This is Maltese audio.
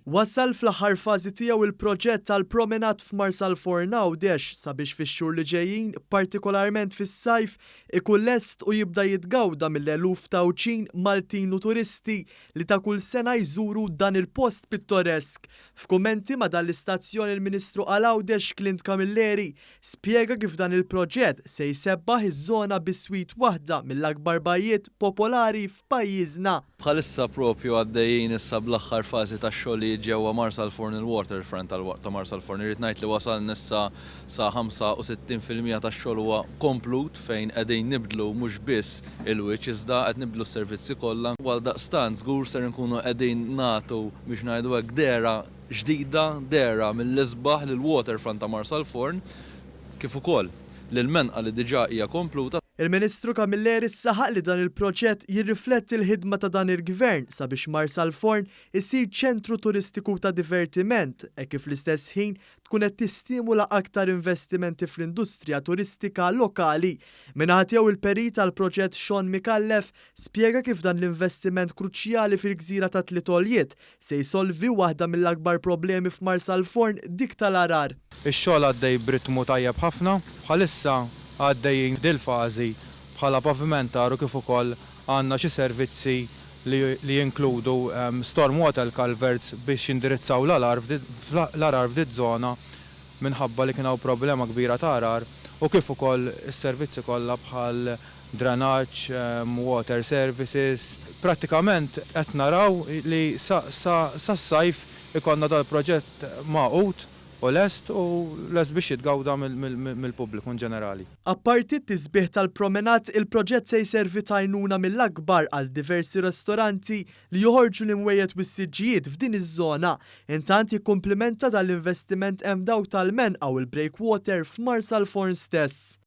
Wasal fl-aħħar fażi tiegħu il-proġett tal-Promenade f'Marsalforn Għawdex sabiex fix-xhur li ġejjin, partikolarment fis-sajf, ikun lest u jibda jitgawda mill-eluf ta' uċin Maltin u turisti li ta' kull sena jżuru dan il-post pittoresk. F'kummenti ma' dan l-istazzjon il-Ministru Għawdex Clint Camilleri spjega kif dan il-proġett se jsebbaħ iż-żona bis-swit waħda mill-akbar bajjiet popolari f'pajjiżna. Bħalissa propju għaddejjin issa bl-aħħar fażi tax-xogħol ġewwa Marsalforn il-waterfront ta' Marsalforn. Irrid ngħid li wasal nissa sa 65% tax-xogħol huwa komplut fejn qegħdin nibdlu mhux biss il-wiċċ iżda qed nibdlu s-servizzi kollha. Għal daqstant żgur ser nkunu qegħdin nagħtu biex ngħidu hekk DEHRA ġdida, DEHRA mill-isbaħ lill-waterfront ta' Marsalforn kif ukoll lill-menqa li diġà hija kompluta. Il-Ministru Camilleri saħaq li dan il-proġett jirrifletti l-ħidma ta' dan il-Gvern sabiex Marsalforn isir ċentru turistiku ta' divertiment e kif l-istess ħin tkun qed tistimula aktar investimenti fl-industrija turistika lokali. Minħat jew il-perit tal-proġett Sean Mikallef spjega kif dan l-investiment kruċjali fil-gżira ta' Tlitoljiet se jsolvi waħda mill-akbar problemi f'Marsalforn dik tal-għarar. Ix-xogħol għaddej b'ritmu tajjeb ħafna, bħalissa għaddejjin dil-fażi bħala pavimentar u kif ukoll għandna xi servizzi li jinkludu stormwater culverts biex jindirizzaw l-għarar f'dit żona minħabba li kien hawn problema kbira ta' għarar u kif ukoll is-servizzi kollha bħal drenaġġ, water services. Prattikament qed naraw li sas-sajf ikollna dal-proġett maqut u lest biex jitgawda mill-pubbliku ġenerali. Apparti t-tisbieħ tal-promenade, il-proġett se jservi tajnuna mill-akbar għal diversi ristoranti li joħorġu l-imwejjed bis-siġġijiet f'din iż-żona. Intant jikkumplimenta dal-investiment hemm dawk tal-menqa u l-breakwater f'Marsalforn stess.